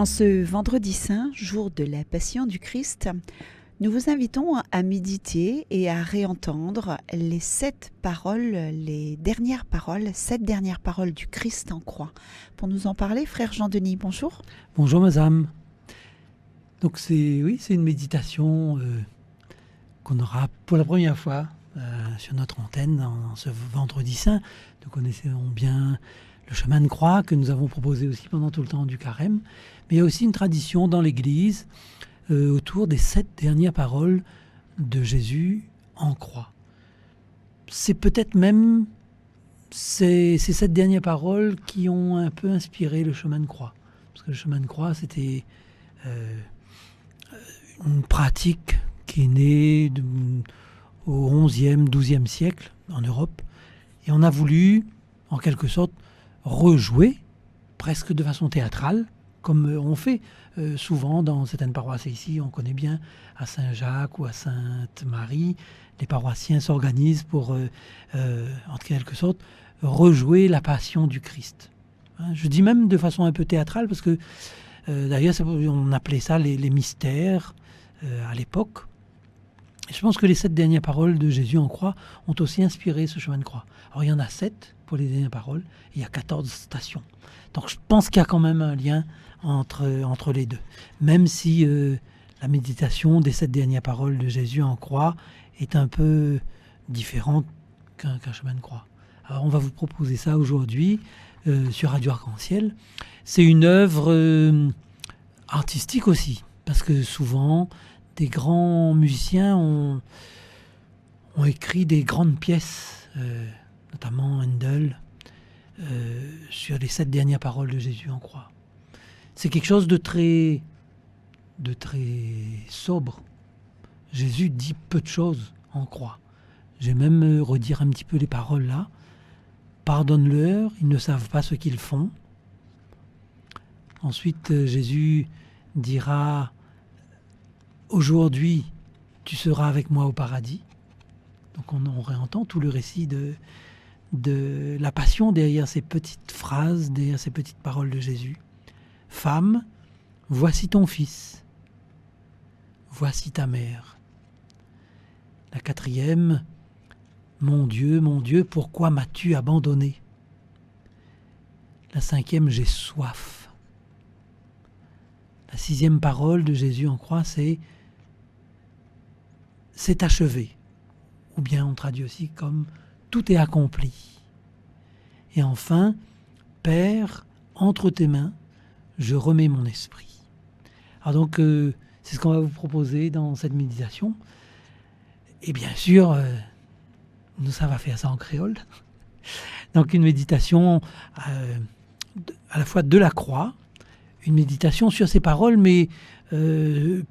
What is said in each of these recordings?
En ce vendredi saint, jour de la Passion du Christ, nous vous invitons à méditer et à réentendre les sept dernières paroles du Christ en croix. Pour nous en parler, frère Jean-Denis, bonjour. Bonjour madame. Donc c'est une méditation qu'on aura pour la première fois sur notre antenne dans ce vendredi saint. Nous connaissons bien le chemin de croix que nous avons proposé aussi pendant tout le temps du carême. Mais il y a aussi une tradition dans l'Église autour des 7 dernières paroles de Jésus en croix. C'est peut-être même ces 7 dernières paroles qui ont un peu inspiré le chemin de croix. Parce que le chemin de croix, c'était une pratique qui est née au XIe, XIIe siècle en Europe. Et on a voulu, en quelque sorte, rejouer, presque de façon théâtrale, comme on fait souvent dans certaines paroisses. Ici, on connaît bien à Saint-Jacques ou à Sainte-Marie, les paroissiens s'organisent pour, en quelque sorte, rejouer la passion du Christ. Je dis même de façon un peu théâtrale, parce que d'ailleurs, on appelait ça les mystères à l'époque. Et je pense que les 7 dernières paroles de Jésus en croix ont aussi inspiré ce chemin de croix. Alors, il y en a 7 pour les dernières paroles, et il y a 14 stations. Donc, je pense qu'il y a quand même un lien entre les deux. Même si la méditation des 7 dernières paroles de Jésus en croix est un peu différente qu'un chemin de croix. Alors, on va vous proposer ça aujourd'hui sur Radio Arc-en-Ciel. C'est une œuvre artistique aussi, parce que souvent, des grands musiciens ont écrit des grandes pièces, notamment Handel, sur les 7 dernières paroles de Jésus en croix. C'est quelque chose de très sobre. Jésus dit peu de choses en croix. Je vais même redire un petit peu les paroles là. Pardonne-leur, ils ne savent pas ce qu'ils font. Ensuite, Jésus dira: aujourd'hui, tu seras avec moi au paradis. Donc on réentend tout le récit de la passion derrière ces petites phrases, derrière ces petites paroles de Jésus. Femme, voici ton fils. Voici ta mère. La 4e, mon Dieu, pourquoi m'as-tu abandonné? La 5e, j'ai soif. La 6e parole de Jésus en croix, c'est achevé. Ou bien on traduit aussi comme tout est accompli. Et enfin, Père, entre tes mains, je remets mon esprit. Alors donc, c'est ce qu'on va vous proposer dans cette méditation. Et bien sûr, nous, ça va faire ça en créole. Donc une méditation à la fois de la croix, une méditation sur ces paroles, mais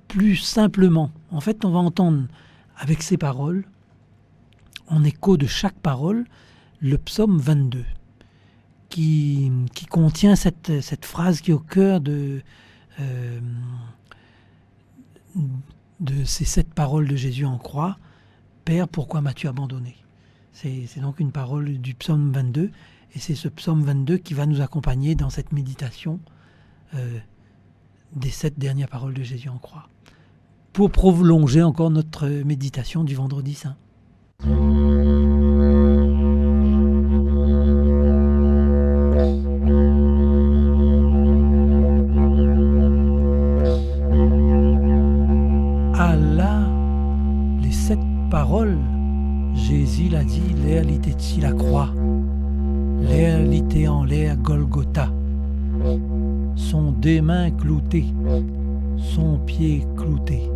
plus simplement. En fait, on va entendre avec ces paroles, en écho de chaque parole, le psaume 22, qui contient cette phrase qui est au cœur de ces 7 paroles de Jésus en croix. Père, pourquoi m'as-tu abandonné? C'est donc une parole du psaume 22, et c'est ce psaume 22 qui va nous accompagner dans cette méditation des 7 dernières paroles de Jésus en croix, pour prolonger encore notre méditation du vendredi saint. Allah, les 7 paroles, Jésus l'a dit, l'air l'était la croix, l'air l'était en l'air Golgotha, son 2 mains cloutées, son pied clouté,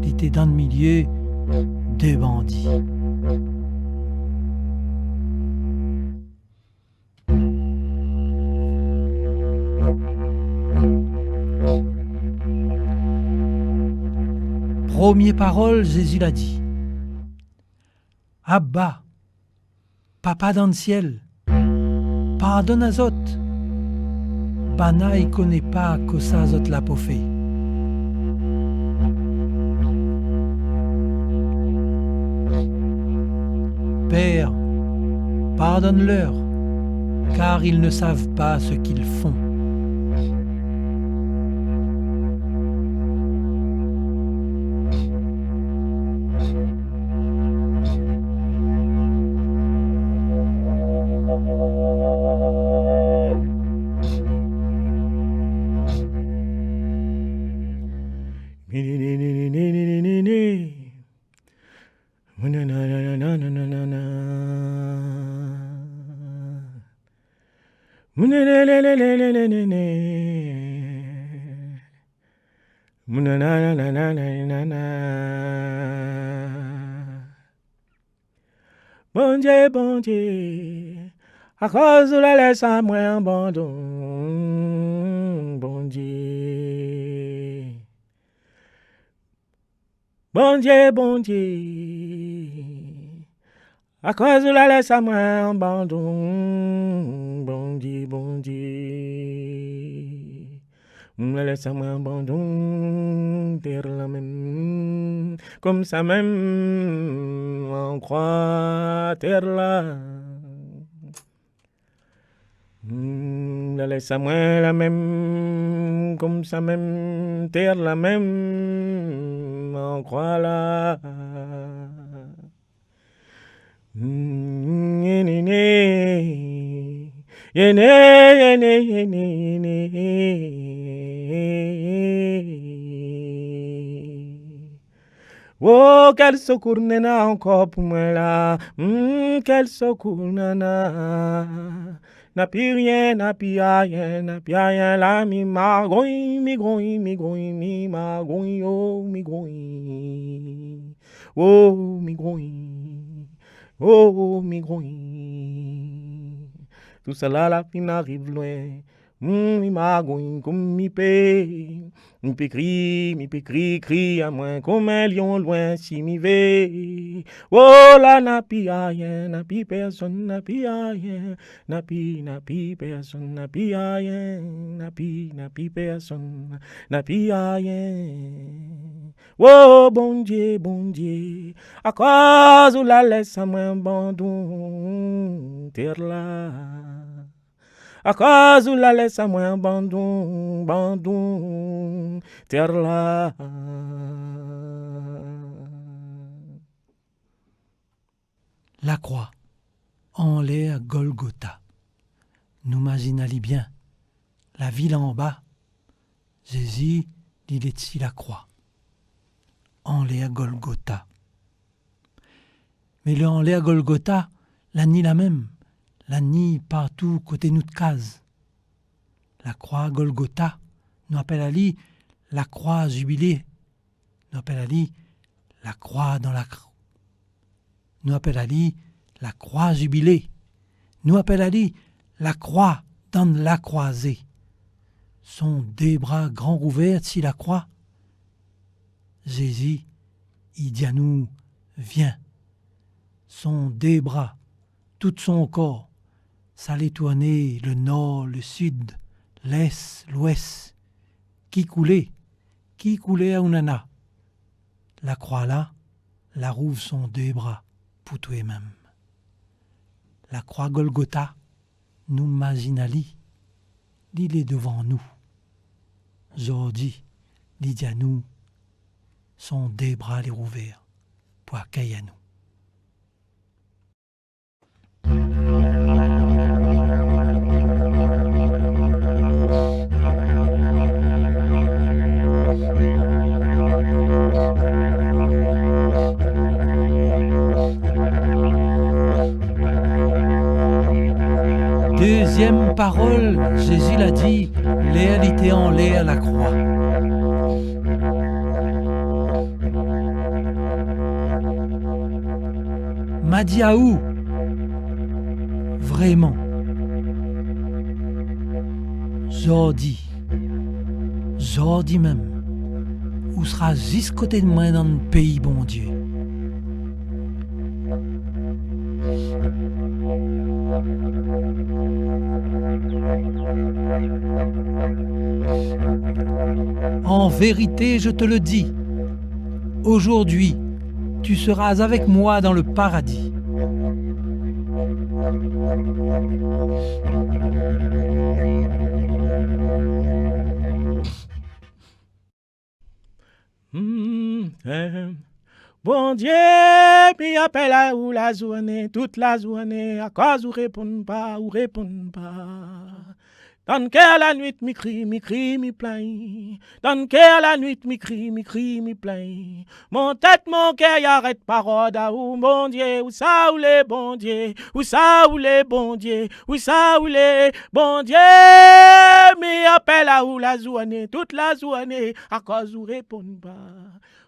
l'était dans le milieu 2 bandits. Première parole, Jésus l'a dit. Abba, Papa dans le ciel, pardonne à Zot. Bana il connaît pas que ça Zot l'a pas fait. Père, pardonne-leur, car ils ne savent pas ce qu'ils font. Bon Dieu, bon Dieu, à cause de la laisse à moi abandon, bon Dieu. Bon Dieu, bon Dieu, à cause de la laisse à moi abandon, bon Dieu, bon Dieu. La laisse à moi abandon, terre la même, comme ça même, on croit, terre là. La laisse à moi la même, comme ça même, terre la même, on croit là. Oh, quel secours nana encore pour moi là. Quel secours nana. N'a plus rien, n'a plus rien, n'a plus rien là. Mi magouille, mi gouille, mi gouille, mi magouille, oh, mi gouille. Oh, mi gouille. Oh, mi gouille. Tout cela la fin arrive loin. Mi magouille comme mi paix. Mi peut cri à moins comme un lion loin si mi ve. Oh là n'a pi rien, n'a pi personne, n'a pi rien, n'a pi personne, n'a pi rien, n'a pi personne, n'a pi rien. Oh bon Dieu, à cause où la laisse à moi abandon, terre là. À cause où la laisse à moi abandon, terre là. La croix, en l'air Golgotha. Nous imaginons bien, la ville en bas, Jésus, il est ici la croix. En l'air Golgotha. Mais le en l'air Golgotha, la nuit la même, la nuit partout côté nous de case. La croix Golgotha, nous appelle à lui la croix jubilée. Nous appelle à lui la croix dans la croix. Nous appelle à lui la croix jubilée. Nous appelle à lui la croix dans la croisée. Son deux bras grands ouverts si la croix. Jésus, il dit à nous, viens. Son deux bras, tout son corps, s'allait tourner le nord, le sud, l'est, l'ouest. Qui coulait à Unana. La croix là, la rouvre son deux bras pour toi-même. La croix Golgotha, nous imaginali, il est devant nous. Aujourd'hui, il dit à nous, son deux bras les rouverts pour accueillir nous. Deuxième parole, Jésus l'a dit, l'air était en l'air la croix. M'a dit à où? Vraiment. Jordi même, où sera juste côté de moi dans le pays, bon Dieu. En vérité, je te le dis, aujourd'hui, tu seras avec moi dans le paradis. Bon Dieu, puis appelle à où la journée, toute la journée, à cause où répond pas, Dans que la nuit, mi crie, mi plaint. Dans que la nuit, mi crie, mi plaint. Mon tête, mon cœur, y'arrête parole à où, bon Dieu, où ça, où les bon Dieu, où ça, où les bon Dieu, où ça, où les bon Dieu. Mi appelle à où la journée, toute la journée, à cause où répond pas.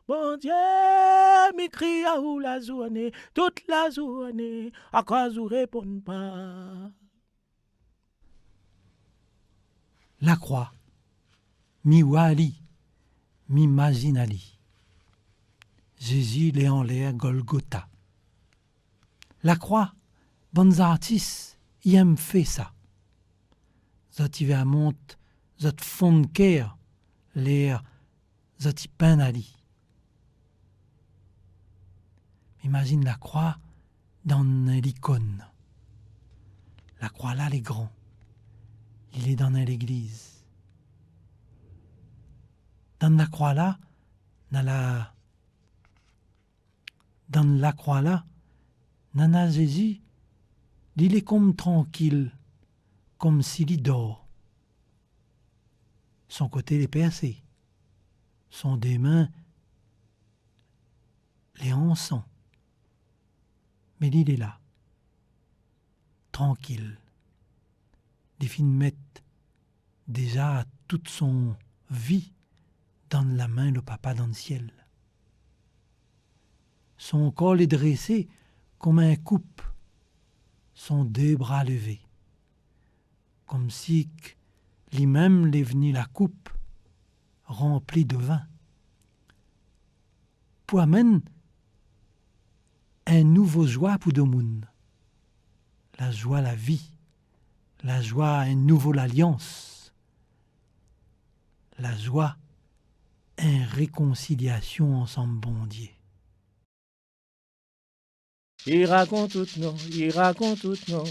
Bon Dieu, mi crie à où la journée, toute la journée, à cause où répond pas. La croix, mi wali, mi mazinali. Jésus l'est en l'air Golgotha. La croix, bons artistes, y aiment fait ça. Zot y va monte, zot fond de cœur, l'air, zot y penali. Imagine la croix dans l'icône. La croix là, les grands. Il est dans l'église. Dans la croix là, dans la croix là, nana Jésus, il est comme tranquille, comme s'il dort. Son côté est percé, son des mains les en sang. Mais il est là, tranquille. Des filles mettent déjà toute son vie dans la main le papa dans le ciel. Son col est dressé comme un coupe, son deux bras levés, comme si lui-même l'est venu la coupe remplie de vin. Pour amener un nouveau joie pour le monde, la joie, la vie. La joie, une nouvelle alliance. La joie, une réconciliation ensemble, bon Dieu. Il raconte tout non, il raconte tout non.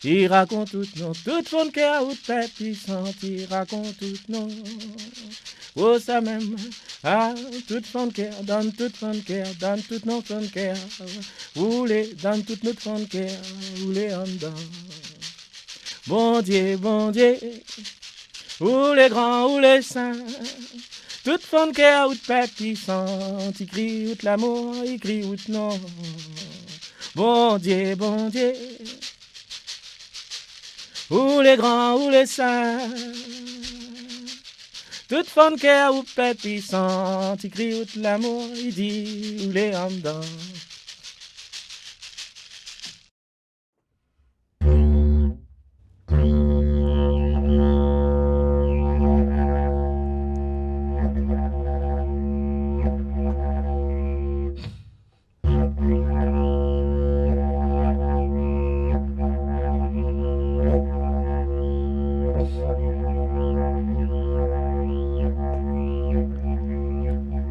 Il raconte tout non, tout fond qui a ou de puissant, il raconte tout non. Oh ça même, ah, tout fond qui a, dans tout fond qui a, dans tout notre fond qui a, roulez, dans tout notre fond qui a, roulez en dedans. Bon Dieu, ou les grands, ou les saints, toute fond cœur ou de père puissant, il crie out l'amour, il crie out non. Bon Dieu, ou les grands, ou les saints, toute fond cœur ou de père puissant, il crie out l'amour, il dit, ou les en dedans.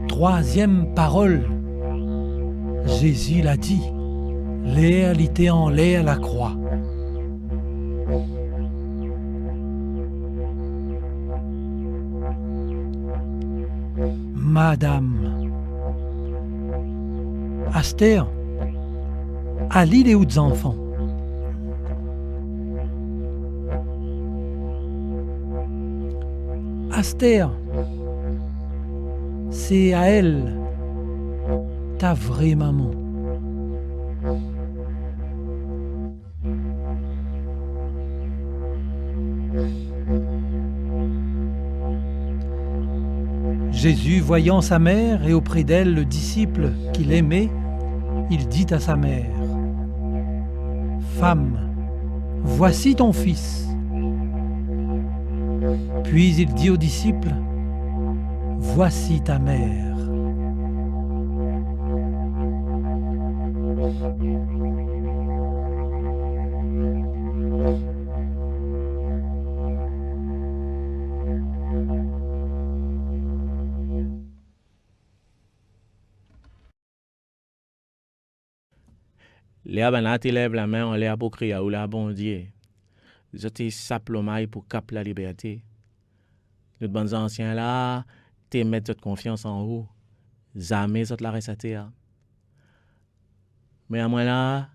Troisième parole, Jésus l'a dit, l'air était en l'air la croix. Madame, Aster, Ali les autres enfants. Aster, c'est à elle, ta vraie maman. Jésus, voyant sa mère et auprès d'elle le disciple qu'il aimait, il dit à sa mère, « Femme, voici ton fils. » Puis il dit au disciple, « Voici ta mère. » Léa Banat lève la main en l'air pour crier ou la bon Dieu. J'étais simplement pour cap la liberté. Nous bons anciens là, t'es mettre votre confiance en haut. Jamais votre la réciter. Mais à moi là,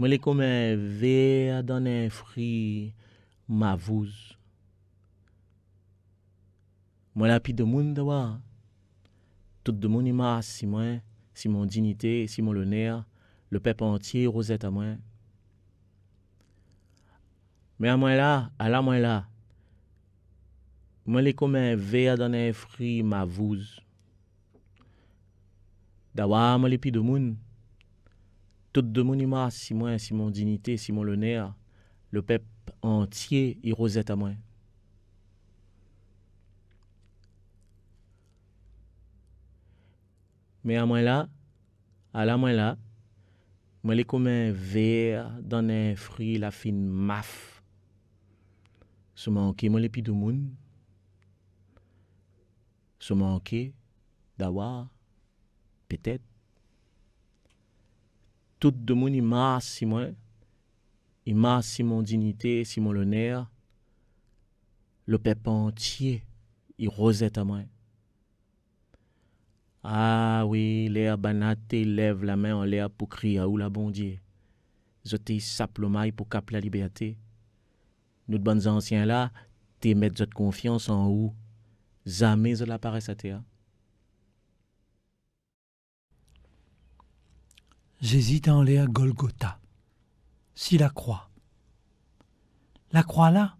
Moi les comme un verre dans un fruit mavouz. Moi la pi de monde wa. Tout de monde m'a si moi, si mon dignité, si mon honneur, le peuple entier rosette à moi. Mais à moi là, à la moi là. Moi les comme un verre dans un fruit mavouz. D'awa moi les pi de monde. Tout de monde m'a si moi, si mon dignité, si mon honneur, le peuple entier il rosette à moi. Mais à moi là, à la moi là, moi les comme un verre dans un fruit la fine maf. Se manquer moi les pi de monde. Se manquer d'awa peut-être tout de monde il m'a si moi, il m'a si mon dignité, si mon honneur, le peuple entier il rosette à moi. Ah oui, l'air banate lève la main en l'air pour crier à ou la bon Dieu. Je t'ai sape le maille pour cap la liberté. Nous de bonnes anciens là, t'es mettre votre confiance en où? Jamais je l'apparaisse à terre. J'hésite en l'air Golgotha. Si la croix. La croix là,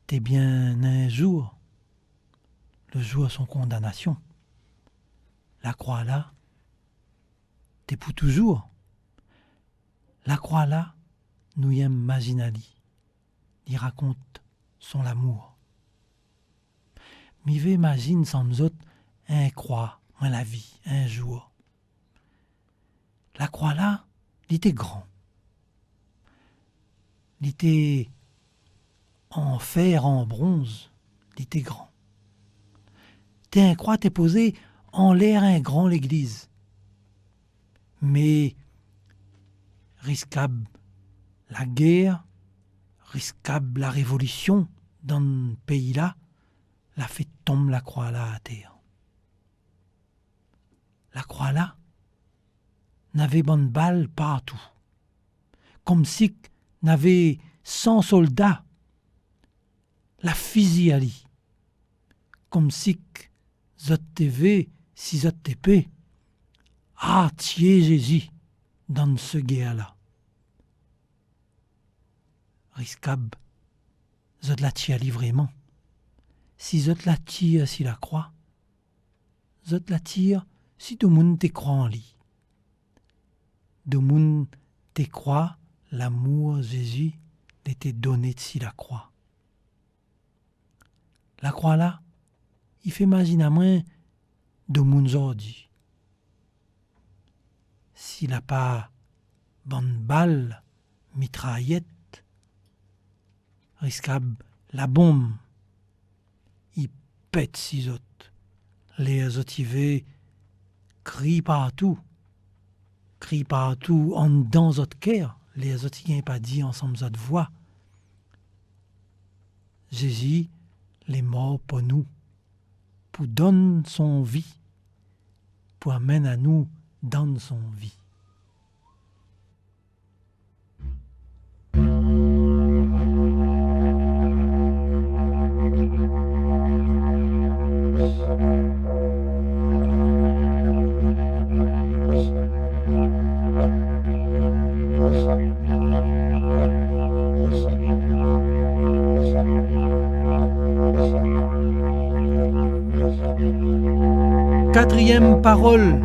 t'es bien un jour, le jour de son condamnation. La croix là, t'es pour toujours. La croix là, nous y aime Maginali. Il raconte son amour. Mive imagine sans nous autres un croix, la vie, un jour. La croix là, il était grand. Il était en fer, en bronze. Il était grand. T'es un croix, t'es posé en l'air un grand l'église. Mais risquable la guerre, risquable la révolution dans le pays là, la fait tomber la croix là à terre. La croix là, n'avait bonne balle partout. Comme si n'avait 100 soldats. La physiali. Comme si zot TV, si zot TP. Ah, tiens Jésus dans ce guerre-là. Riscable, zot la tiali vraiment. Si zot la tire si la croix, zot la tire si tout le monde te croit en lit. De moun te croit l'amour Jésus l'était donné de la croix. La croix là, il fait imaginer à moi de moun zordi. S'il n'a pas bonne balle, mitraillette, risquable la bombe, il pète si autres. Les autres crient partout. Crie partout en dans votre cœur, les autres n'ont pas dit ensemble votre voix. Jésus, les morts pour nous, pour donner son vie, pour amener à nous dans son vie. Quatrième parole,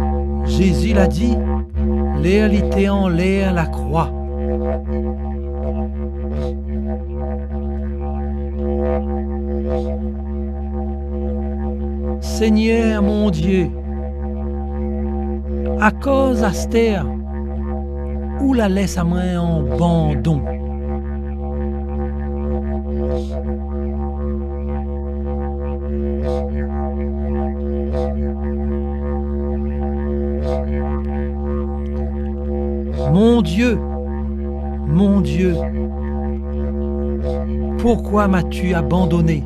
Jésus l'a dit, l'air était en l'air la croix. Seigneur mon Dieu, à cause Astère, où la laisse à moi en bandon. Mon Dieu, pourquoi m'as-tu abandonné?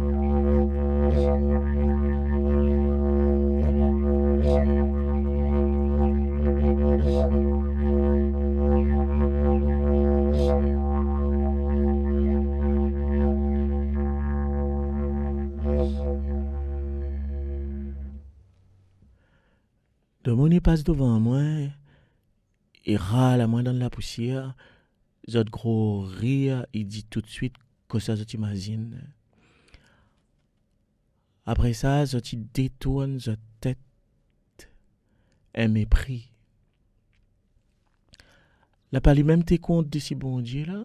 De mon passe devant moi, il râle à moi dans la poussière. Zot gros rire, il dit tout de suite que ça t'imagine. Après ça, zot il détourne sa tête, un mépris. La pas lui-même tes compte de si bon Dieu là.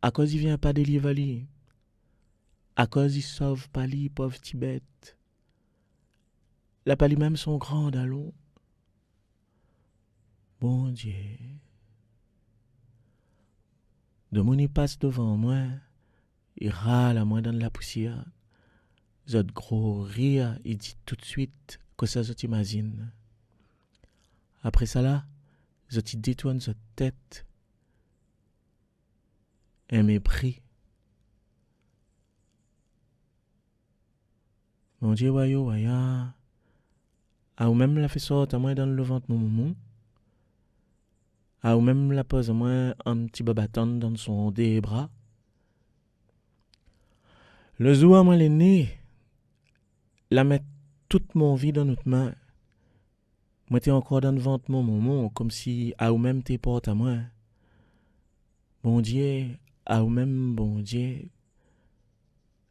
À cause il vient pas délivrer lui. À cause il sauve pas lui, pauvre Tibet. La pas lui-même son grand allons. Bon Dieu. De mon passe devant moi, il râle à moi dans la poussière. Zot gros rire, il dit tout de suite que ça t'imagine. Après ça là, zot il détourne sa tête. Un mépris. Mon Dieu, wayo, waya. A ou même la fait sortir à moi dans le ventre mon moumou. A ou même la pose à moi un petit babaton dans son des bras. Le jour à moi les nez, la met toute mon vie dans notre main. Moi t'es encore dans le ventre mon moumou, comme si a ou même t'es porte à moi. Bon Dieu, a ou même bon Dieu,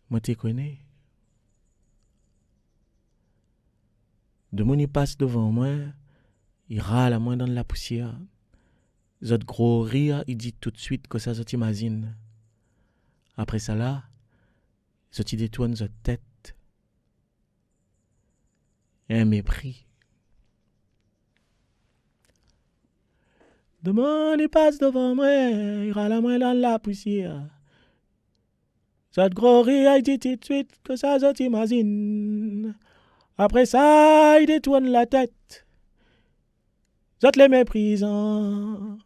moi t'es connais. De mon y passe devant moi, il râle à moi dans la poussière. Zot gros rire, il dit tout de suite que ça t'imagine. Après ça là, zot il détourne sa tête. Un mépris. De mon y passe devant moi, il râle à moi dans la poussière. Zot gros rire, il dit tout de suite que ça t'imagine. Après ça, il détourne la tête. Zot les méprisant.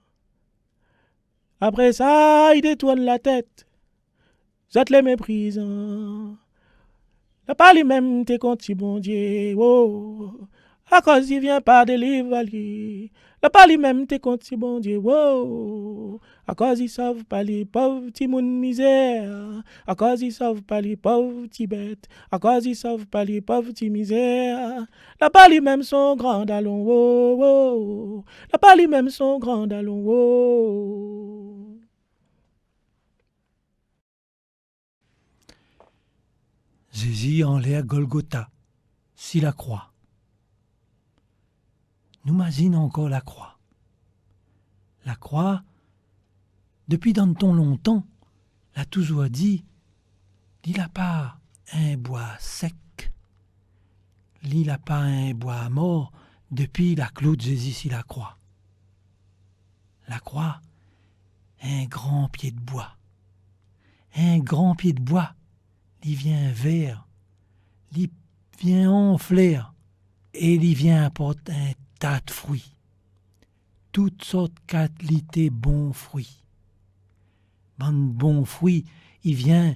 Après ça, il détourne la tête. Zot les méprisant. La pas lui-même t'es contre si bon Dieu. Oh. À cause il vient pas délivrer. La pas lui-même t'es contre si bon Dieu. Oh. À cause ils savent pas les pauvres petits moun misère. À cause ils savent pas les pauvres petits bêtes. À cause ils savent pas les pauvres petits misère. La pas lui-même son grand allons. Oh, oh. La pas lui-même son grand allons. Oh. Jésus en l'air Golgotha, si la croix. Nous imagine encore la croix. La croix, depuis dans ton longtemps, l'a toujours dit, il n'a pas un bois sec, il n'a pas un bois mort depuis la clou de Jésus si la croix. La croix, un grand pied de bois. Un grand pied de bois, il vient vert, il vient enfler et il vient apporter un tas de fruits. Toutes sortes de qualités bons fruits. Bons fruits, il vient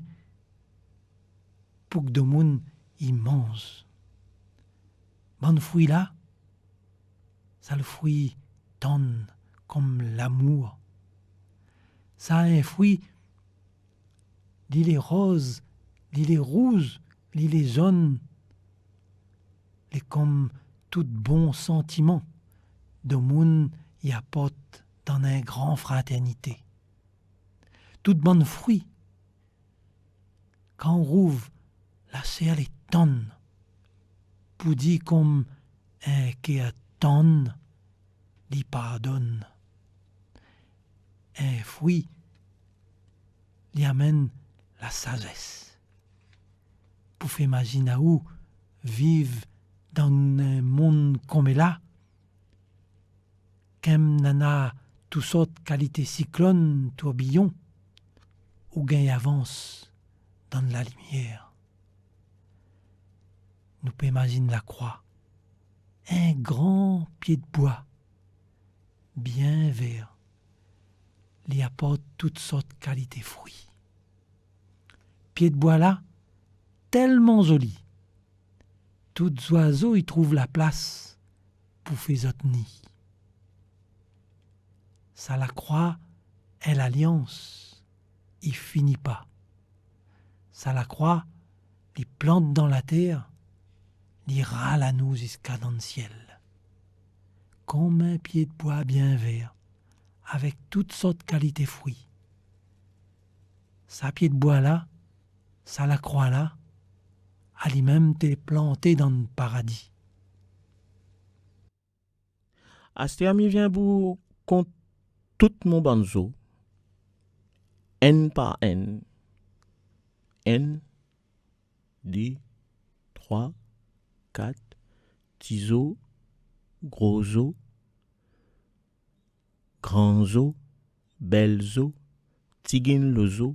pour que le monde y mange. Bons fruits là, ça le fruit tonne comme l'amour. Ça a un fruit, il est rose, il est rouge, il est jaune. Et comme tout bon sentiment, de monde y apporte dans une grande fraternité. Tout bon fruit, quand on rouvre, la chair est tonne, pour dire comme un qui a tonne, il pardonne. Un fruit, il amène la sagesse. Pour faire imaginer où vivre dans un monde comme là, comme nana toutes sortes de qualités cyclones, tourbillons, ou gain avance dans la lumière. Nous pouvons imaginer la croix, un grand pied de bois, bien vert, il apporte toutes sortes de qualités fruits. Pied de bois là, tellement joli. Tout oiseau y trouve la place pour faire autres nid. Ça la croix est l'alliance, il finit pas. Ça la croix, les plantes dans la terre, il râle à nous jusqu'à dans le ciel. Comme un pied de bois bien vert, avec toutes sortes de qualités fruits. Sa pied de bois là, ça la croix là, à lui-même t'es planté dans le paradis. Astea mi vient pour compte tout mon banzo. N par N. N, D, 3, 4, petits os, gros os, grands os, belles os, tigin les os.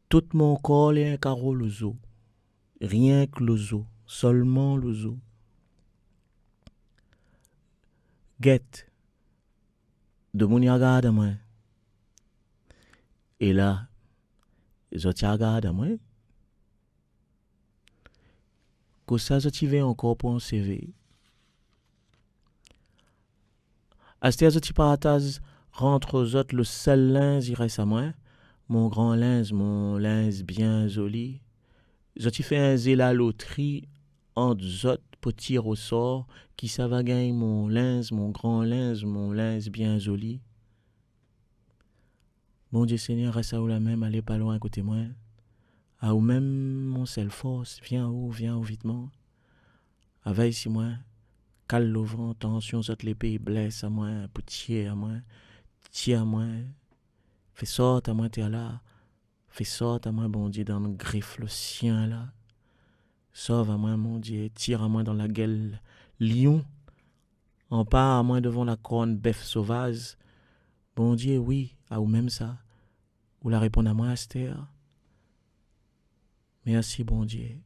Tout mon corps est un carreau les os. Rien que les os, seulement les os. Get, de mon y regarde moi. Et là, je te regarde moi. Que ça, je t'y vais encore pour un CV. Astea, je t'y partage rentre aux autres le seul linge, il reste à moi. Mon grand linge, mon linge bien joli. Je t'y fais un zé la loterie entre autres petits ressorts qui ça va gagner mon linge, mon grand linge, mon linge bien joli. Bon Dieu Seigneur, reste à où la même, allez pas loin à côté moi. À où même mon seul force, viens où vitement. Avec si moi, cale le vent, tension, saute l'épée, blesse à moi, poutier à moi, tire à moi. Fais sorte à moi, t'es là. Fais sorte à moi, bon Dieu, dans le griffe, le sien là. Sauve à moi, mon Dieu, tire à moi dans la gueule, lion. Empare à moi devant la corne, bœuf sauvage. Bon Dieu, oui, à ou même ça. Ou la répondre à moi, Astea. Merci, bon Dieu.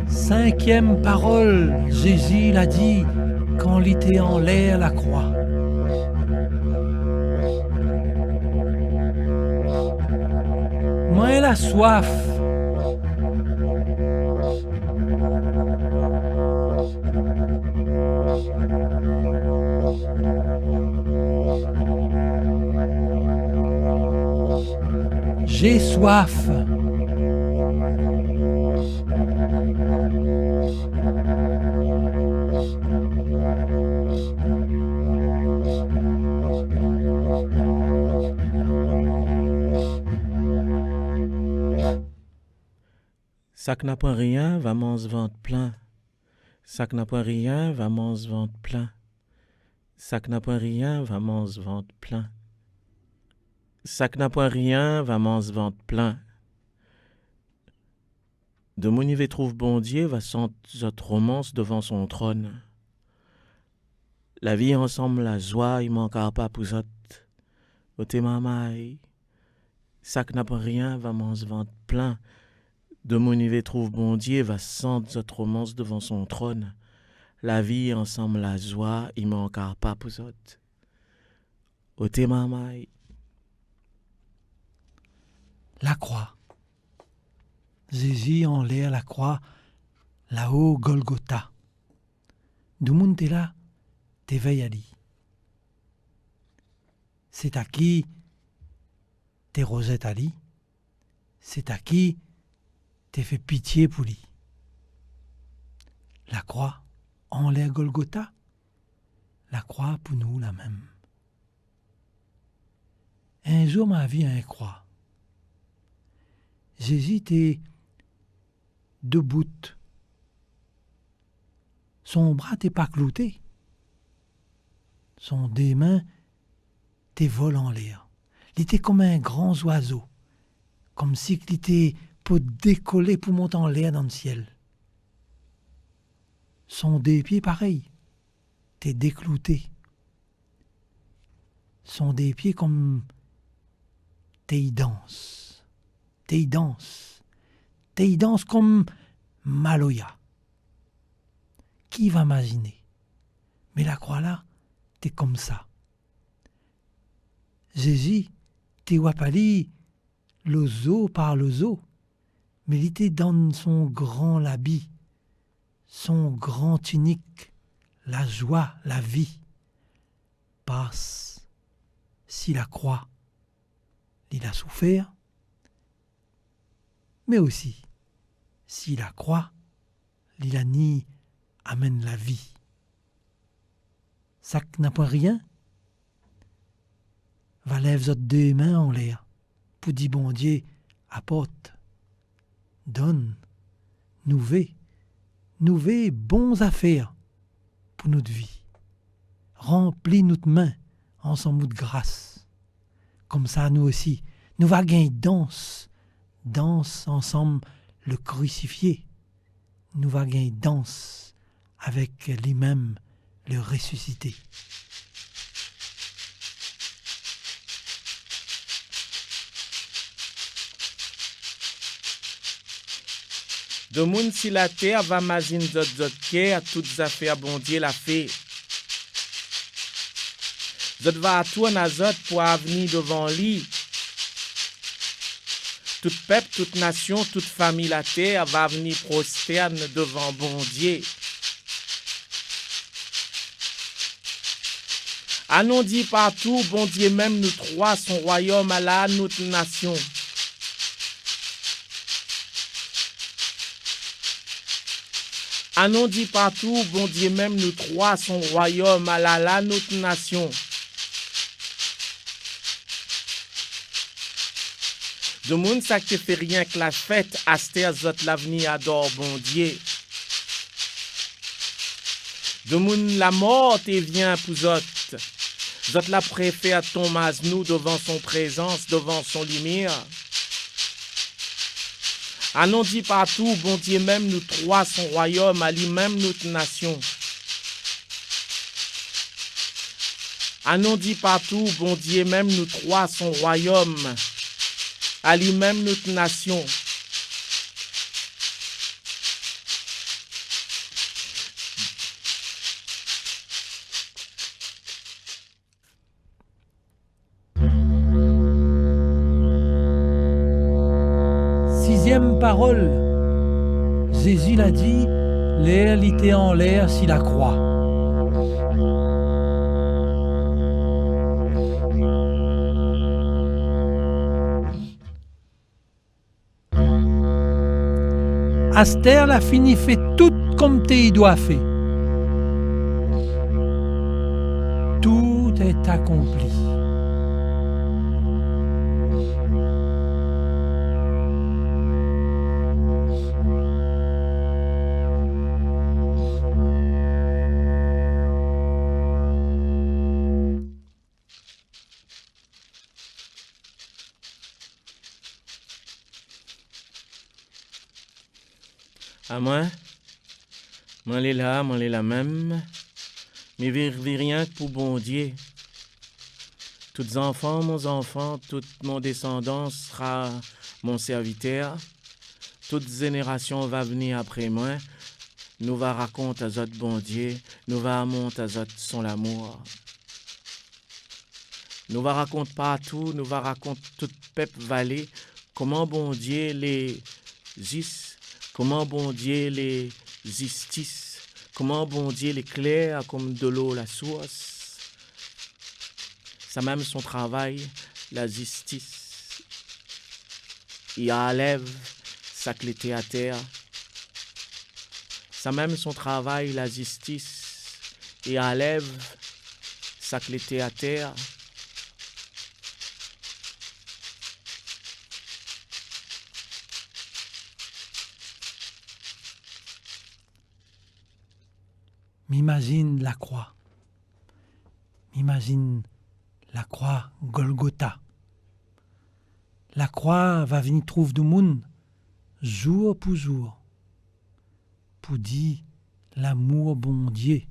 Cinquième parole, Jésus l'a dit quand il était en l'air la croix. Moi la soif. J'ai soif. Ça qui n'a pas rien va m'en se ventre plein. Ça qui n'a pas rien va m'en se ventre plein. Ça qui n'a pas rien va m'en se ventre plein. Ça qui n'a pas rien va m'en se ventre plein. De mon niveau trouve bon Dieu va sans autre romance devant son trône. La vie ensemble la joie il manquera pas pour autres. Au tes mamaï. Ça qui n'a pas rien va m'en se ventre plein. De mon niveau trouve bon Dieu va sans autre romance devant son trône. La vie ensemble la joie il manquera pas pour autres. Au tes mamaï. La croix. Jésus en l'air la croix, là-haut Golgotha. Du monde t'es là, t'éveilles à lui. C'est à qui t'es rosette à lui. C'est à qui t'es fait pitié pour lui. La croix en l'air Golgotha, la croix pour nous la même. Un jour ma vie a une croix. Jésus était debout. Son bras t'est pas clouté. Son deux mains t'est vol en l'air. Il était comme un grand oiseau, comme si il était pour décoller, pour monter en l'air dans le ciel. Son deux pieds pareil, t'est déclouté. Son deux pieds comme t'es danse. T'es danse comme Maloya. Qui va imaginer? Mais la croix là, t'es comme ça. Jésus, te wapali, l'ozo par l'ozo, mais il était dans son grand habit, son grand tunique, la joie, la vie. Passe, si la croix, il a souffert, mais aussi, si la croix, il a ni amène la vie. Ça n'a point rien, va lève zot deux mains en l'air, pour dire bon Dieu, apporte, donne, nous veux bons affaires pour notre vie. Remplis notre main ensemble de grâce. Comme ça, nous aussi, nous va gagner danse ensemble le crucifié. Nous va gagner danse avec lui-même le ressuscité. De moun si la terre va mazine zot ke à toutes affaires bon Dieu la fait. Zot va à tout na zot pour avenir devant lui. Tout peuple, toute nation, toute famille la terre va venir prosterne devant bon Dieu. Anon dit partout, bon Dieu même nous trois, son royaume à la notre nation. Anon dit partout, bon Dieu même nous trois, son royaume à la notre nation. De moun ça te fait rien que la fête, Aster zot l'avenir adore bon Dieu. De moun la mort te vient pour zot. Zot la préfère tomber nous devant son présence, devant son lumière. Anon dit partout, bon Dieu même nous trois, son royaume, à lui-même notre nation. Anon dit partout, bon Dieu même nous trois, son royaume, à lui-même notre nation. Sixième parole, Jésus l'a dit, l'air l'était en l'air si la croix. Aster l'a fini fait tout comme t'y doit fait. Tout est accompli. À moi l'ai là même, mais virvi rien que pour bon Dieu. Tous enfants, mon enfant, toute mon descendance sera mon serviteur. Toute génération va venir après moi. Nous va raconter à zot bon Dieu, nous va monter à zot son l'amour. Nous va raconter partout, nous va raconter toute peuple vallée, comment bon Dieu les gis. Comment bon Dieu les justice, comment bon Dieu les claire comme de l'eau la source. Ça même son travail, la justice. Il enlève sa clété à terre. Ça même son travail, la justice. Il enlève sa clété à terre. M'imagine la croix. M'imagine la croix Golgotha. La croix va venir trouver du monde jour pour jour. Pour dire l'amour bon Dieu,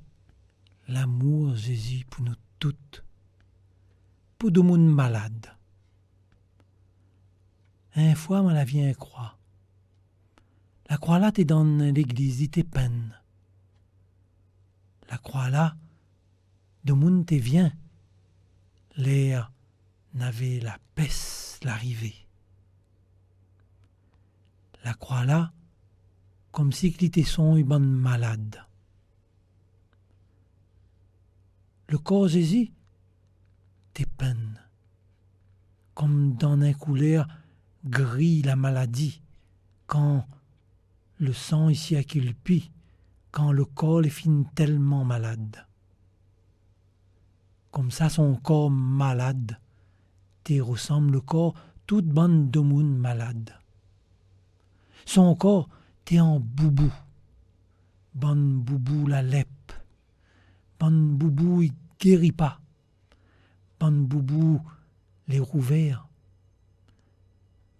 l'amour Jésus pour nous toutes. Pour du monde malade. Un fois, moi la vie croix. La croix là, t'es dans l'église, t'es peine. La croix là, de monde te vient, l'air n'avait la peste l'arrivée. La croix là, comme si il était son bon malade. Le corps Jésus, des peines, comme dans un couleur gris la maladie, quand le sang ici a qu'il pie, quand le corps est fin tellement malade. Comme ça son corps malade, te ressemble le corps toute bande de monde malade. Son corps t'es en boubou, bonne boubou la lèpe, bonne boubou il guérit pas, bonne boubou les rouverts,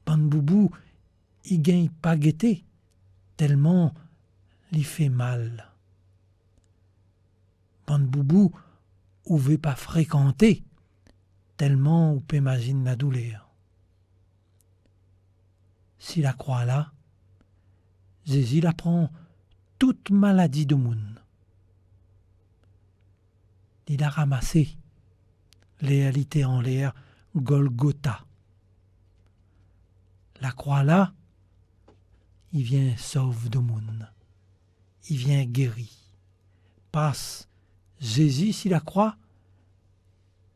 bonne boubou il gagne pas guetté, tellement il fait mal. Bonne boubou ou veut pas fréquenter, tellement on peut imaginer la douleur. Si la croix là, Jésus la prend toute maladie du monde. Il a ramassé réalité en l'air Golgotha. La croix là, il vient sauve du monde. Il vient guérir. Passe Jésus si la croix,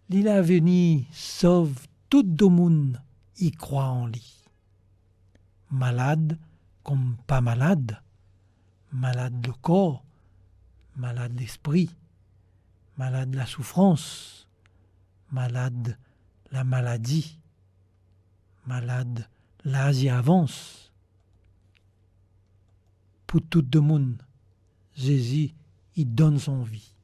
il a venu sauve tout le monde. Il croit en lui. Malade comme pas malade, malade le corps, malade l'esprit, malade la souffrance, malade la maladie, malade l'âge avance. Pour tout le monde, Jésus, il donne son vie.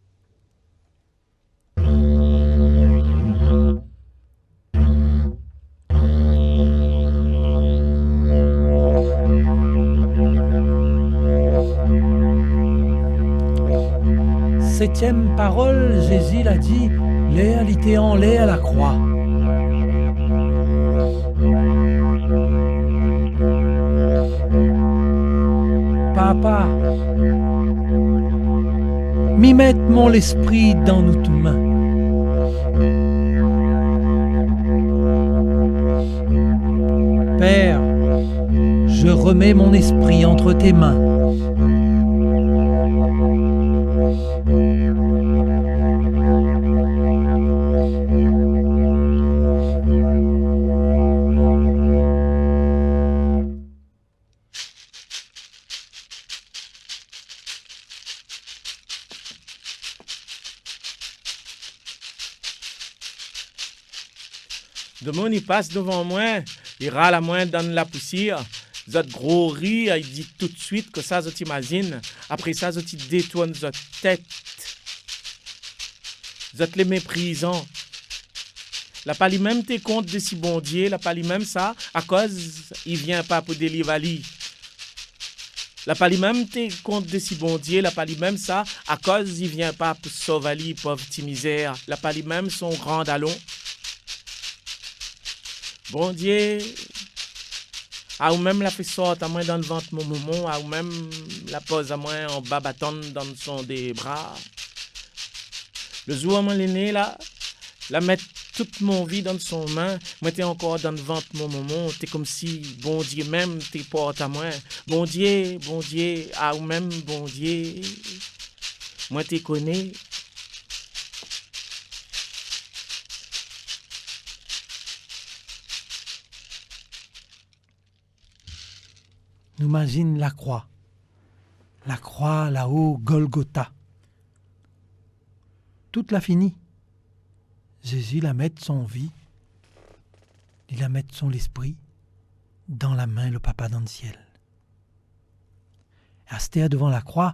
Septième parole, Jésus l'a dit, l'air, il était en l'air à la croix. Papa, m'y mette mon esprit dans notre main. Père, je remets mon esprit entre tes mains. Le monde, il passe devant moi, il râle à moi dans la poussière. Zot gros rire, il dit tout de suite que ça, zot imagine. Après ça, zot il détourne zot tête. Zot les méprisant. La pas lui-même tes comptes de si bon Dieu, la pas lui-même ça, à cause il vient pas pour délivrer. La pas lui-même tes comptes de si bon Dieu, la pas lui-même ça, à cause il vient pas pour sauver pauvre petit misère. La pas lui-même son grand dallon. Bon Dieu, à ou même la fait sortir à moi dans le ventre mon moment, à ou même la pose à moi en bas bâton dans son des bras. Le jour où moi l'aîné là, la mettre toute mon vie dans son main, moi t'es encore dans le ventre mon moment, t'es comme si bon Dieu même t'es porte à moi. Bon Dieu, à ou même bon Dieu, moi t'es connais. Nous imagine la croix là-haut, Golgotha. Toute la finie. Jésus la met son vie, il la met son esprit dans la main le papa dans le ciel. À ce terre devant la croix,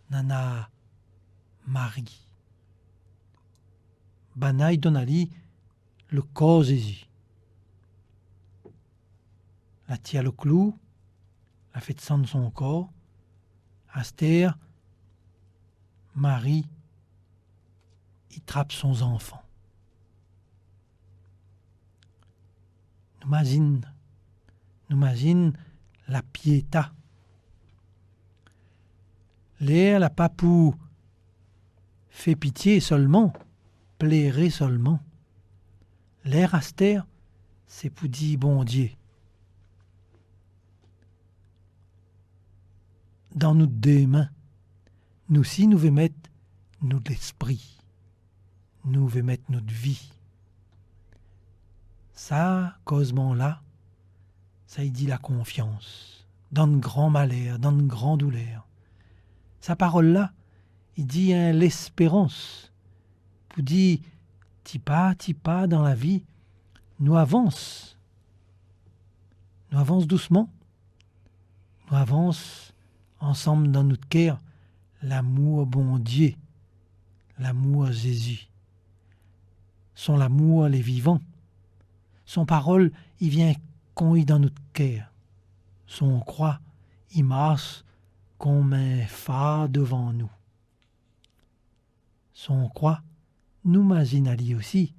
nana Marie. Banaï donali le corps Jésus. La tire le clou, la fait descendre son corps. Astère, Marie, il trappe son enfant. Nous imagine la piéta. L'air, la papou, fait pitié seulement, plairait seulement. L'air aster, c'est pour dire bon Dieu. Dans nos deux mains, nous aussi, nous veut mettre notre esprit. Nous veut mettre notre vie. Ça, causement-là, ça y dit la confiance. Dans le grand malheur, dans le grand douleur. Sa parole-là, il dit l'espérance. Pour dire, ti pas dans la vie, nous avance. Nous avance doucement. Nous avance ensemble dans notre cœur l'amour bon Dieu, l'amour Jésus. Son l'amour les vivants. Son parole, il vient conduire dans notre cœur. Son croix, il marche comme un phare devant nous. Son croix, nous imagine Ali aussi,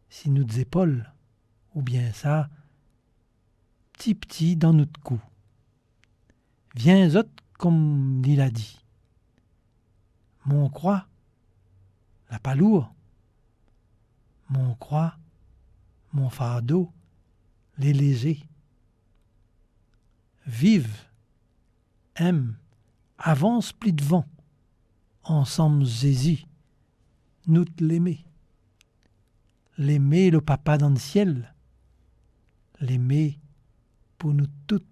si nous épaules, ou bien ça, petit dans notre cou. Viens autres comme il a dit. Mon croix, la pas lourd. Mon croix, mon fardeau, les légers. Vive, aime, avance plus devant. Ensemble Jésus, nous l'aimer. L'aimer le papa dans le ciel. L'aimer pour nous toutes.